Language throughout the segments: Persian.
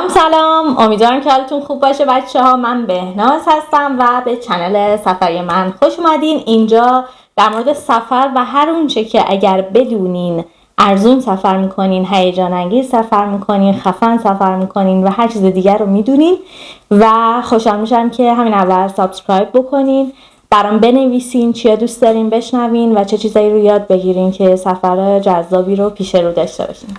سلام، امیدوارم که حالتون خوب باشه بچه ها. من بهناز هستم و به چنل سفری من خوش اومدین. اینجا در مورد سفر و هر اونچه که اگر بدونین ارزون سفر میکنین، هیجان انگیز سفر میکنین، خفن سفر میکنین و هر چیز دیگر رو میدونین و خوشحال میشم که همین اول سابسکرایب بکنین، برام بنویسین چیا دوست دارین بشنوین و چه چیزایی رو یاد بگیرین که سفر جذابی رو پیش رو داشته باشین.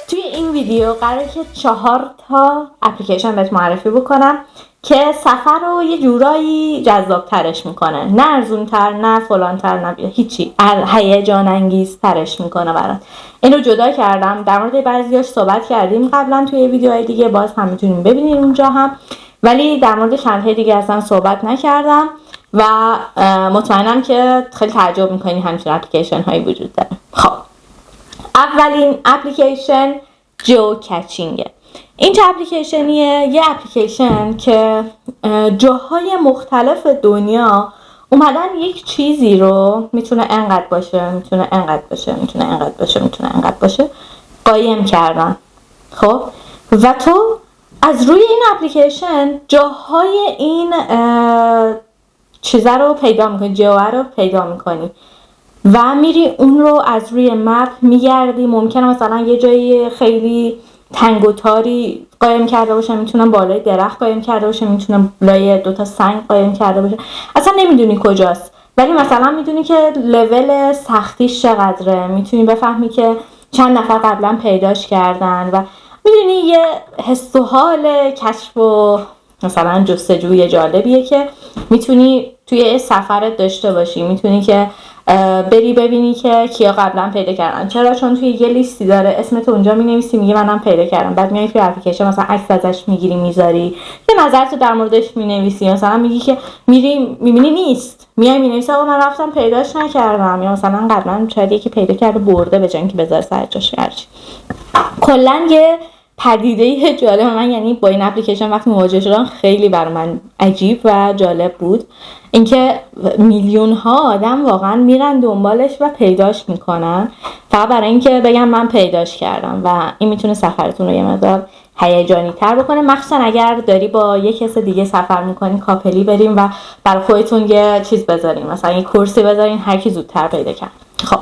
توی این ویدیو قراره که 4 تا اپلیکیشن بهت معرفی بکنم که سفر رو یه جورایی جذاب ترش میکنه، نه ارزون تر، نه فلان تر، نه هیچی، هیجان انگیز ترش میکنه برات. اینو جدا کردم، در مورد بعضیاش صحبت کردیم قبلا توی ویدیوهای دیگه، باز هم میتونیم ببینین اونجا هم، ولی در مورد چندهای دیگه اصلا صحبت نکردم و مطمئنم که خیلی تعجب میکنین همچین اپلیکیشن هایی وجود داره. خب اولین اپلیکیشن جو کچینگه. این چه اپلیکیشنیه؟ یه اپلیکیشن که جاهای مختلف دنیا اومدن یک چیزی رو میتونه انقدر باشه، میتونه انقدر باشه، میتونه انقدر باشه، میتونه انقدر باشه، قایم کردن. خب و تو از روی این اپلیکیشن جاهای این چیزا رو پیدا میکنی، جاها رو پیدا میکنی و میری اون رو از روی مپ میگردی. ممکنه مثلا یه جایی خیلی تنگ و تاری قایم کرده باشه، میتونم بالای درخت قایم کرده باشه، میتونم لای 2 تا سنگ قایم کرده باشه، اصلا نمیدونی کجاست، ولی مثلا میدونی که لول سختیش چقدره، میتونی بفهمی که چند نفر قبلا پیداش کردن و میدونی یه حس و حال کشف و مثلا جستجوی جالبیه که میتونی توی سفرت داشته باشی. میتونی که بری ببینی که کیا قبلا پیدا کردن. چرا؟ چون توی یه لیستی داره، اسمت اونجا مینویسی، میگه منم پیدا کردم، بعد میای توی اپلیکیشن مثلا عکس ازش میگیری میذاری، یه نظرتو در موردش مینویسی، مثلا میگی که میری میبینی نیست، میای مینویسی آقا من رفتم پیداش نکردم، یا مثلا قبلا شاید یکی پیدا کرده برده به جای اینکه بذاره سر جاش. کلا یه پدیده جالب من، یعنی با این اپلیکیشن وقتی مواجه شدم خیلی بر من عجیب و جالب بود، اینکه میلیون ها آدم واقعا میرن دنبالش و پیداش میکنن فقط برای اینکه بگم من پیداش کردم و این میتونه سفرتون رو یه مقدار هیجانی تر بکنه، مخصوصا اگر داری با یه کس دیگه سفر میکنین، کاپلی بریم و برای خودتون یه چیز بذارین، مثلا یه کرسی بذارین هر کی زودتر پیدا کنه. خب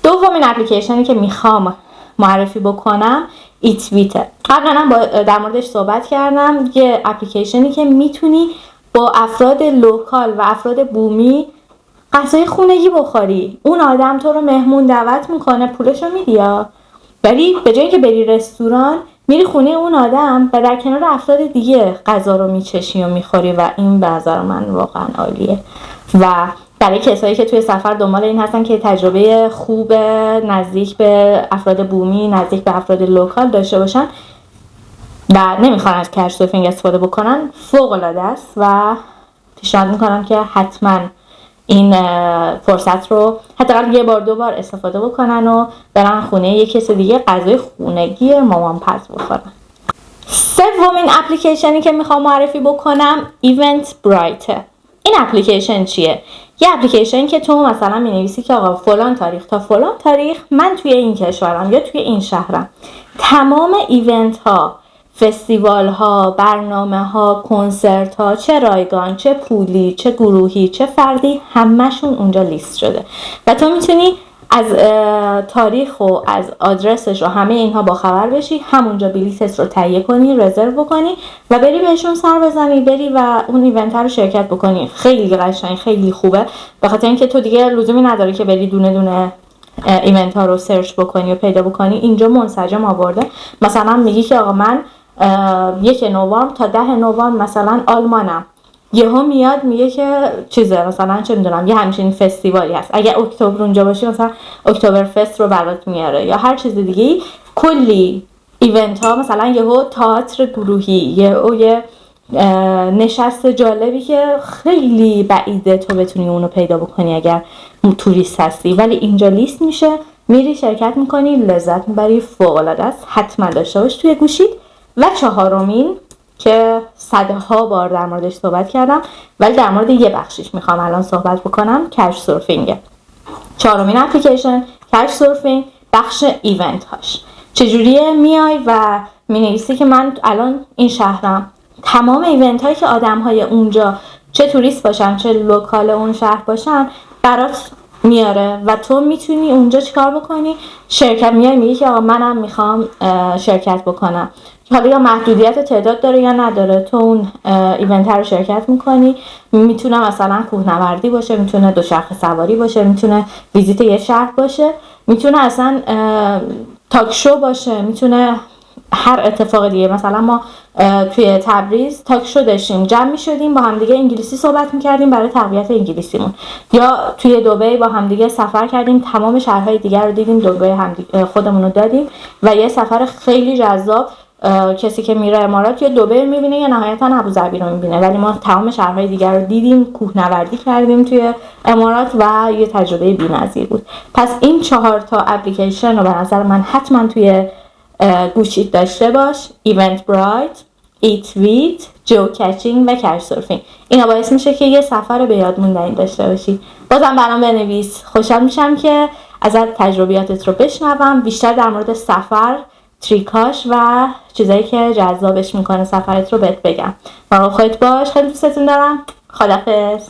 دومین اپلیکیشنی که میخوام معرفی بکنم ایتویته. قبلا هم در موردش صحبت کردم. یه اپلیکیشنی که میتونی با افراد لوکال و افراد بومی غذای خونگی بخوری. اون آدم تو رو مهمون دعوت میکنه، پولشو میدی، ولی به جایی که بری رستوران میری خونه اون آدم و در کنار افراد دیگه غذا رو میچشی و میخوری و این به نظر من واقعا عالیه و برای کسایی که توی سفر دنبال این هستن که تجربه خوب نزدیک به افراد بومی، نزدیک به افراد لوکال داشته باشن و نمیخوان از کش سرفینگ استفاده بکنن، فوق العاده است و پیشنهاد میکنم که حتما این فرصت رو حداقل یه بار 2 بار استفاده بکنن و برن خونه یک کس دیگه غذای خونگی مامان پز بخورن. سومین اپلیکیشنی که میخوام معرفی بکنم ایونت برایته. این اپلیکیشن چیه؟ یه اپلیکیشن که تو مثلا مینویسی که آقا فلان تاریخ تا فلان تاریخ من توی این کشورم یا توی این شهرم، تمام ایونت ها، فستیوال ها، برنامه ها، کنسرت ها، چه رایگان، چه پولی، چه گروهی، چه فردی، همشون اونجا لیست شده و تو میتونی از تاریخ و از آدرسش و همه اینها با خبر بشی، همونجا بلیطت رو تهیه کنی، رزرو بکنی و بری بهشون سر بزنی، بری و اون ایونت رو شرکت بکنی. خیلی قشنگ، خیلی خوبه، به خاطر اینکه تو دیگه لزومی نداره که بری دونه دونه ایونت ها رو سرچ بکنی و پیدا بکنی. اینجا منسجم آورده. مثلا میگی که آقا من 1 نوامبر تا 10 نوامبر مثلا آلمانم، یهو میاد میگه که چیزه، مثلا چه میدونم یه همچین فستیوالی هست، اگه اکتبر اونجا باشی مثلا اکتبر فست رو برات میاره یا هر چیز دیگه. کلی ایونت ها، مثلا یهو تئاتر گروهی، یه نشست جالبی که خیلی بعیده تو بتونی اونو پیدا بکنی اگر توریست هستی، ولی اینجا لیست میشه، میری شرکت میکنی، لذت میبری، فوق‌العاده است، حتما داشته باش توی گوشید. و چهارمین که صدها بار در موردش صحبت کردم ولی در مورد یه بخشش میخوام الان صحبت بکنم، کچ سورفینگه. چهارمین اپلیکیشن کچ سورفینگ، بخش ایونت هاش چجوریه؟ میای و مینویسی که من الان این شهرم، تمام ایونت هایی که آدم های اونجا چه توریست باشن چه لوکال اون شهر باشن برات میاره و تو میتونی اونجا چیکار بکنی؟ شرکت میای میگی که آقا منم میخوام شرکت بکنم، حالا یا محدودیت تعداد داره یا نداره، تو اون ایونت رو شرکت میکنی. میتونه مثلا کوهنوردی باشه، میتونه دوچرخه سواری باشه، میتونه ویزیت یه شهر باشه، میتونه اصلا تاک شو باشه، میتونه هر اتفاق دیگه. مثلا ما توی تبریز تاک شو داشتیم، جمع میشدیم با همدیگه انگلیسی صحبت میکردیم برای تقویت انگلیسیمون، یا توی دبی با همدیگه سفر کردیم، تمام شهرهای دیگر رو دیدیم، دبی خودمون رو دادیم. و یه سفر خیلی جذاب، کسی که میره امارات یا دبی میبینه یا نهایتا ابوظبی رو میبینه، ولی ما تمام شهرهای دیگر رو دیدیم، کوهنوردی کردیم توی امارات و یه تجربه بی‌نظیر بود. پس این 4 تا اپلیکیشن رو به نظر من حتما توی گوشیت داشته باش: ایونت برایت، ایت ویت، جو کچینگ و کچ سورفینگ. اینا باعث میشه که یه سفر به یاد موندنی داشته باشی. بازم برام بنویس، خوشحال میشم که ازت تجربیاتت رو بشنوم، بیشتر در مورد سفر، تریکاش و چیزایی که جذابش میکنه سفرت رو بهت بگم. مراقب خودت باش، خیلی دوستتون دارم. خداحافظ.